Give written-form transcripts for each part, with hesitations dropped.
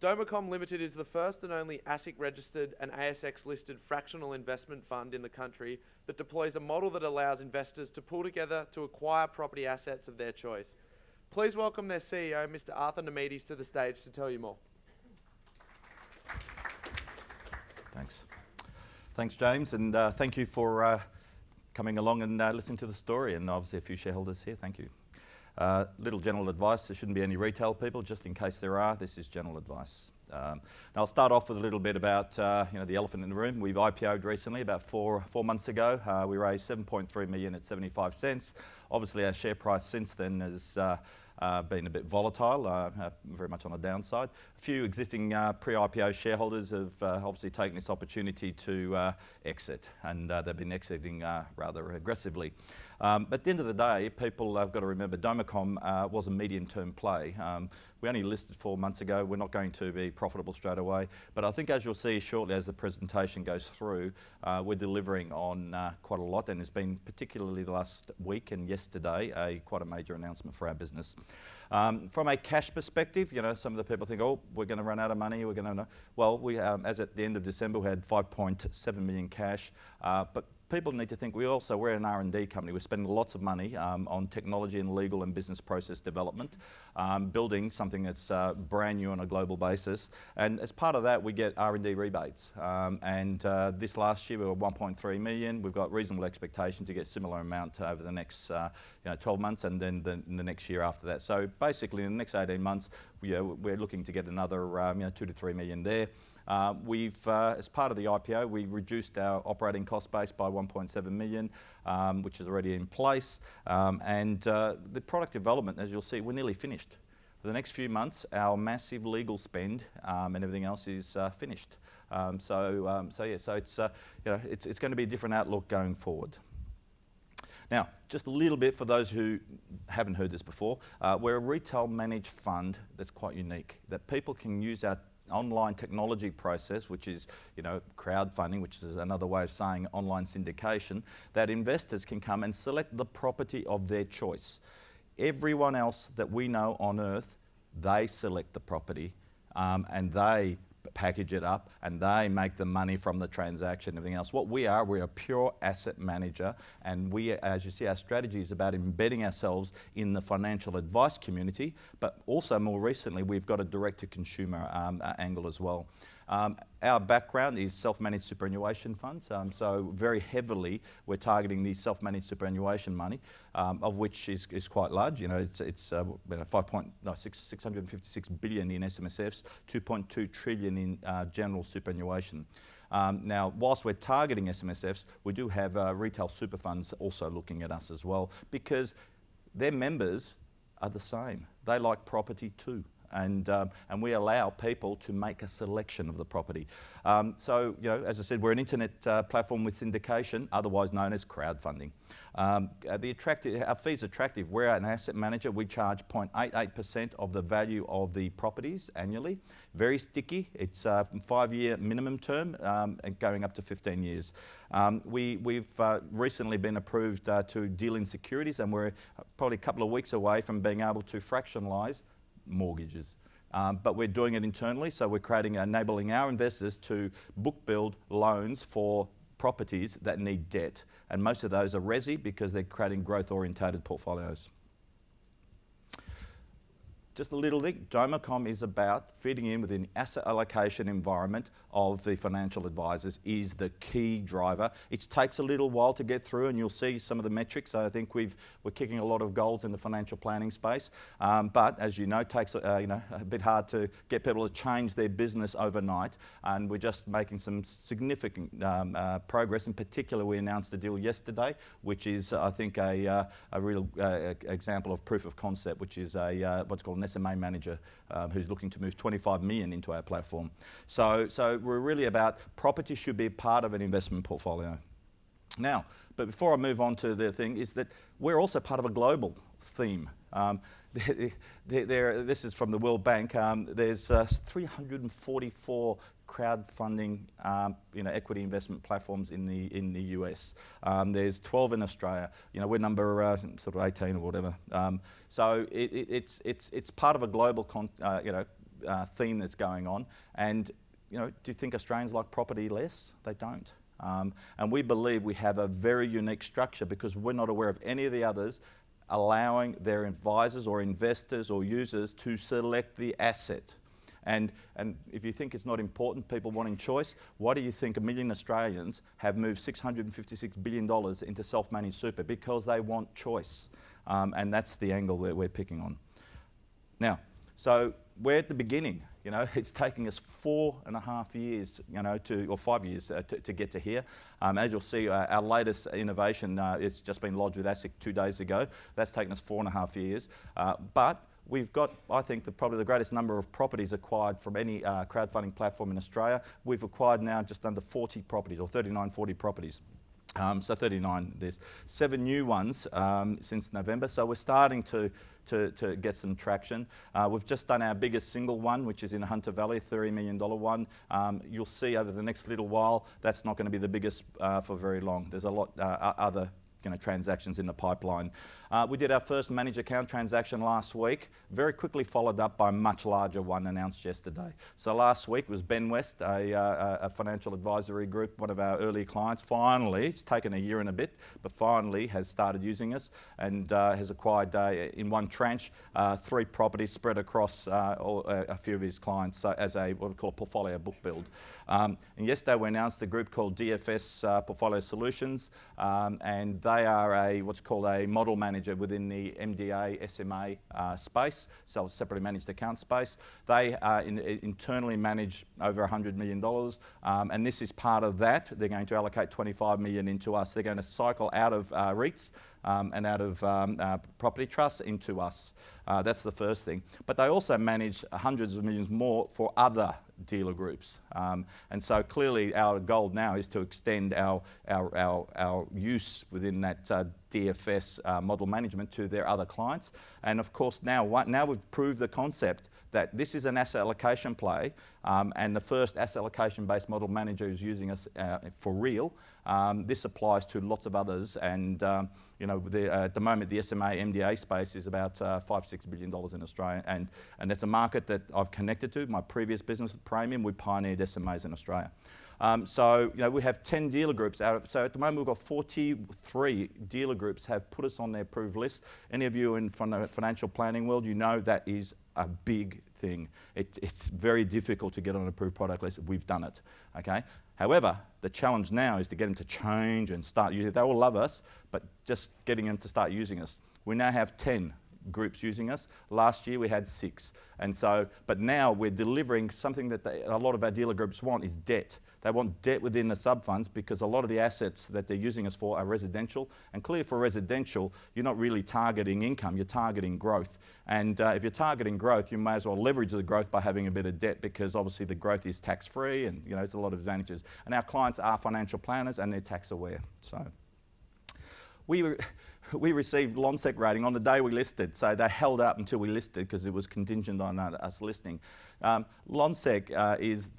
DomaCom Limited is the first and only ASIC registered and ASX listed fractional investment fund in the country that deploys a model that allows investors to pull together to acquire property assets of their choice. Please welcome their CEO, Mr. Naoumidis, to the stage to tell you more. Thanks. Thanks, James, and thank you for coming along and listening to the story, and obviously a few shareholders here, thank you. Little general advice, there shouldn't be any retail people, just in case there are, this is general advice. Now I'll start off with a little bit about the elephant in the room. We've IPO'd recently, about four months ago. We raised 7.3 million at 75 cents. Obviously our share price since then has been a bit volatile, very much on the downside. A few existing pre-IPO shareholders have obviously taken this opportunity to exit, and they've been exiting rather aggressively. But at the end of the day, people have got to remember DomaCom was a medium-term play. We only listed 4 months ago. We're not going to be profitable straight away, but I think as you'll see shortly as the presentation goes through, we're delivering on quite a lot, and there's been particularly the last week and yesterday quite a major announcement for our business. From a cash perspective, some of the people think, oh, we're going to run out of money. Well, we as at the end of December, we had 5.7 million cash, but people need to think we're an R&D company. We're spending lots of money on technology and legal and business process development, building something that's brand new on a global basis. And as part of that, we get R&D rebates. This last year we were 1.3 million. We've got reasonable expectation to get similar amount over the next 12 months and then the next year after that. So basically in the next 18 months, we're looking to get another 2 to 3 million there. As part of the IPO, we reduced our operating cost base by 1.7 million, which is already in place. The product development, as you'll see, we're nearly finished. For the next few months, our massive legal spend and everything else is finished. It's going to be a different outlook going forward. Now, just a little bit for those who haven't heard this before, we're a retail managed fund that's quite unique, that people can use our online technology process, which is crowdfunding, which is another way of saying online syndication, that investors can come and select the property of their choice. Everyone else that we know on earth, they select the property and they package it up and they make the money from the transaction and everything else. What we're a pure asset manager, and as you see, our strategy is about embedding ourselves in the financial advice community, but also more recently we've got a direct-to-consumer angle as well. Our background is self-managed superannuation funds, so very heavily we're targeting the self-managed superannuation money, of which is quite large. It's 656 billion in SMSFs, 2.2 trillion in general superannuation. Now, whilst we're targeting SMSFs, we do have retail super funds also looking at us as well, because their members are the same. They like property too. And we allow people to make a selection of the property. As I said, we're an internet platform with syndication, otherwise known as crowdfunding. Our fees are attractive. We're an asset manager. We charge 0.88% of the value of the properties annually. Very sticky. It's a 5-year minimum term and going up to 15 years. We've recently been approved to deal in securities, and we're probably a couple of weeks away from being able to fractionalise mortgages. But we're doing it internally, so we're enabling our investors to book build loans for properties that need debt. And most of those are resi because they're creating growth orientated portfolios. Just a little thing, DomaCom is about fitting in with an asset allocation environment of the financial advisors is the key driver. It takes a little while to get through, and you'll see some of the metrics. I think we're kicking a lot of goals in the financial planning space, but as you know, it takes a bit hard to get people to change their business overnight, and we're just making some significant progress. In particular, we announced the deal yesterday, which is I think a real example of proof of concept, which is what's called an SMA manager who's looking to move 25 million into our platform. So we're really about property should be part of an investment portfolio. Now, but before I move on to the thing, is that we're also part of a global theme. This is from the World Bank. There's 344 crowdfunding equity investment platforms in the US. There's 12 in Australia. We're number sort of 18 or whatever. So it's part of a global theme that's going on. And do you think Australians like property less? They don't. And we believe we have a very unique structure because we're not aware of any of the others allowing their advisors or investors or users to select the asset. And if you think it's not important, people wanting choice, why do you think 1 million Australians have moved $656 billion into self-managed super? Because they want choice. And that's the angle that we're picking on. Now, so we're at the beginning. It's taking us 4.5 years, or 5 years to get to here. As you'll see, our latest innovation, it's just been lodged with ASIC 2 days ago. That's taken us 4.5 years. But we've got, I think, probably the greatest number of properties acquired from any crowdfunding platform in Australia. We've acquired now just under 40 properties, or 39, 40 properties. So 39, there's 7 new ones since November. So we're starting to get some traction. We've just done our biggest single one, which is in Hunter Valley, $30 million one. You'll see over the next little while, that's not going to be the biggest for very long. There's a lot other transactions in the pipeline. We did our first managed account transaction last week, very quickly followed up by a much larger one announced yesterday. So last week was Ben West, a financial advisory group, one of our early clients. Finally, it's taken a year and a bit, but finally has started using us and has acquired in one tranche 3 properties spread across a few of his clients as what we call a portfolio book build. And yesterday we announced a group called DFS Portfolio Solutions, and they are what's called a model manager within the MDA SMA space, so separately managed account space. They internally manage over $100 million, and this is part of that. They're going to allocate $25 million into us. They're going to cycle out of REITs and out of property trusts into us. That's the first thing. But they also manage hundreds of millions more for other dealer groups. And so clearly our goal now is to extend our use within that DFS model management to their other clients. And of course now we've proved the concept that this is an asset allocation play, and the first asset allocation based model manager is using us for real. This applies to lots of others, and at the moment the SMA MDA space is about $5-6 billion in Australia, and it's a market that I've connected to. My previous business at Praemium, we pioneered SMAs in Australia. So we have 10 dealer groups so at the moment we've got 43 dealer groups have put us on their approved list. Any of you in the financial planning world, that is a big thing. It's very difficult to get on an approved product list. We've done it, okay? However, the challenge now is to get them to change and start using it. They all love us, but just getting them to start using us. We now have 10 groups using us. Last year we had 6. And so, but now we're delivering something that a lot of our dealer groups want is debt. They want debt within the sub-funds because a lot of the assets that they're using us for are residential. And clearly for residential, you're not really targeting income, you're targeting growth. And if you're targeting growth, you may as well leverage the growth by having a bit of debt because obviously the growth is tax-free and it's a lot of advantages. And our clients are financial planners and they're tax aware. So we received LONSEC rating on the day we listed, so they held up until we listed because it was contingent on us listing. LONSEC is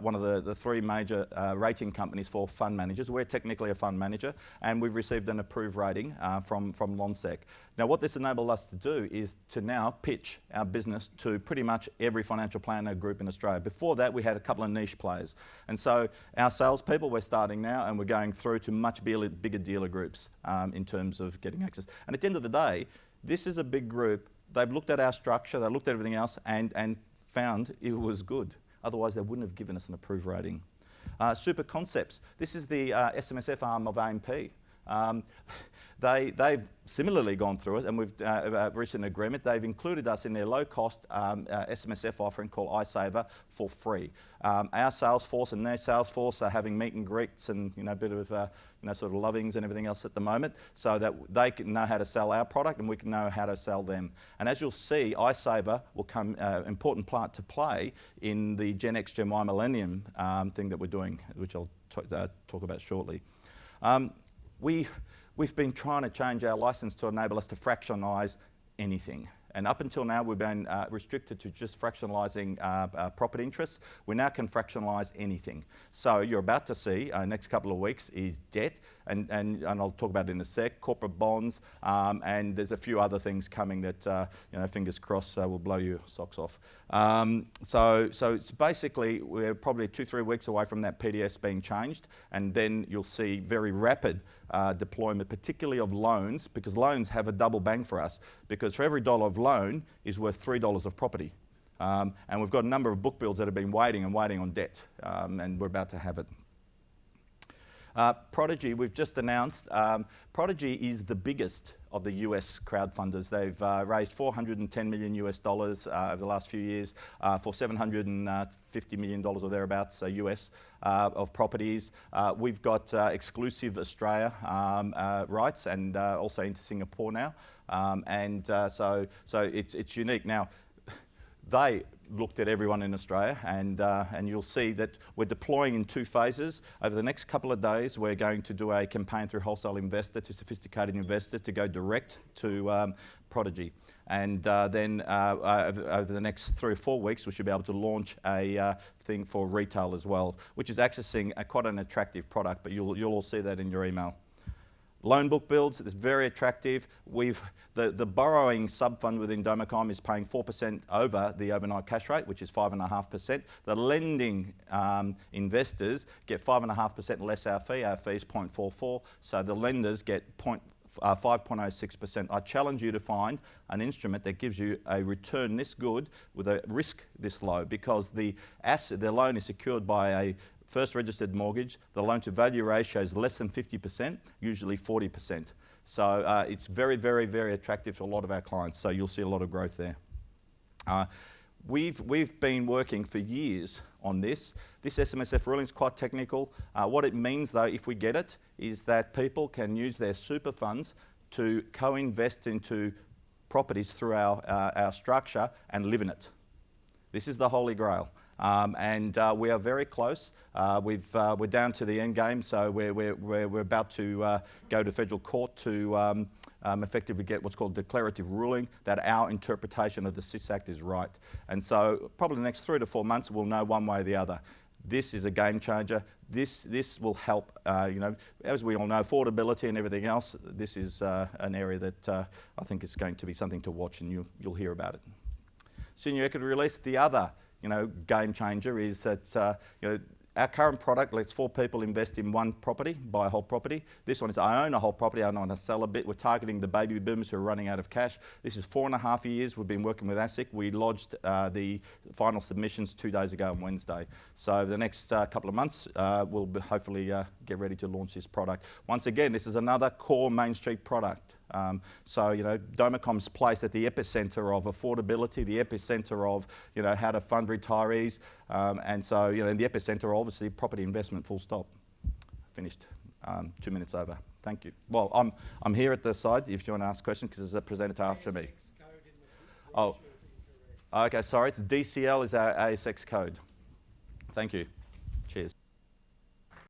one of the 3 major rating companies for fund managers. We're technically a fund manager, and we've received an approved rating from LONSEC. Now, what this enabled us to do is to now pitch our business to pretty much every financial planner group in Australia. Before that, we had a couple of niche players. And so our salespeople, we're starting now, and we're going through to much bigger dealer groups in terms of getting access. And at the end of the day, this is a big group. They've looked at our structure, they looked at everything else, and found it was good. Otherwise, they wouldn't have given us an approved rating. SUPERCONCEPTS. This is the SMSF arm of AMP. They've similarly gone through it, and we've reached an agreement. They've included us in their low-cost SMSF offering called iSaver for free. Our sales force and their sales force are having meet and greets and a bit of sort of lovings and everything else at the moment, so that they can know how to sell our product and we can know how to sell them. And as you'll see, iSaver will come important part to play in the Gen X, Gen Y Millennium thing that we're doing, which I'll talk about shortly. We've been trying to change our license to enable us to fractionalise anything. And up until now, we've been restricted to just fractionalising property interests. We now can fractionalise anything. So you're about to see, next couple of weeks, is debt. and I'll talk about it in a sec, corporate bonds, and there's a few other things coming that, fingers crossed, will blow your socks off. So it's basically, we're probably 2-3 weeks away from that PDS being changed, and then you'll see very rapid deployment, particularly of loans, because loans have a double bang for us, because for every $1 of loan is worth $3 of property. And we've got a number of book builds that have been waiting on debt, and we're about to have it. PRODIGY, we've just announced. PRODIGY is the biggest of the US crowdfunders. They've raised $410 million over the last few years for $750 million or thereabouts US of properties. We've got exclusive Australia rights and also into Singapore now. So it's unique. Now, they looked at everyone in Australia, and you'll see that we're deploying in 2 phases. Over the next couple of days, we're going to do a campaign through Wholesale Investor to sophisticated investors to go direct to PRODIGY. And then over the next 3 or 4 weeks, we should be able to launch a thing for retail as well, which is accessing quite an attractive product, but you'll all see that in your email. Loan book builds, it's very attractive. The borrowing sub-fund within DomaCom is paying 4% over the overnight cash rate, which is 5.5%. The lending investors get 5.5% less our fee is 0.44, so the lenders get 5.06%. I challenge you to find an instrument that gives you a return this good with a risk this low, because the loan is secured by a first registered mortgage. The loan to value ratio is less than 50%, usually 40%. So it's very, very, very attractive to a lot of our clients. So you'll see a lot of growth there. We've been working for years on this. This SMSF ruling is quite technical. What it means, though, if we get it, is that people can use their super funds to co-invest into properties through our structure and live in it. This is the holy grail. And we are very close. We're down to the end game, so we're about to go to federal court to effectively get what's called declarative ruling that our interpretation of the SIS Act is right. And so probably the next 3 to 4 months we'll know one way or the other. This is a game changer. This will help, as we all know, affordability and everything else. This is an area that I think is going to be something to watch, and you'll hear about it. Senior equity release, the other game changer is that our current product lets 4 people invest in one property, buy a whole property. This one is I own a whole property, I want to sell a bit. We're targeting the baby boomers who are running out of cash. This is 4.5 years we've been working with ASIC. We lodged the final submissions 2 days ago on Wednesday. So the next couple of months we'll hopefully get ready to launch this product. Once again, this is another core Main Street product. So DomaCom's placed at the epicenter of affordability, the epicenter of how to fund retirees, and so in the epicenter, obviously, property investment. Full stop. Finished. 2 minutes over. Thank you. Well, I'm here at the side if you want to ask questions, because there's a presenter after me. Oh, okay. Sorry, it's DCL is our ASX code. Thank you. Cheers.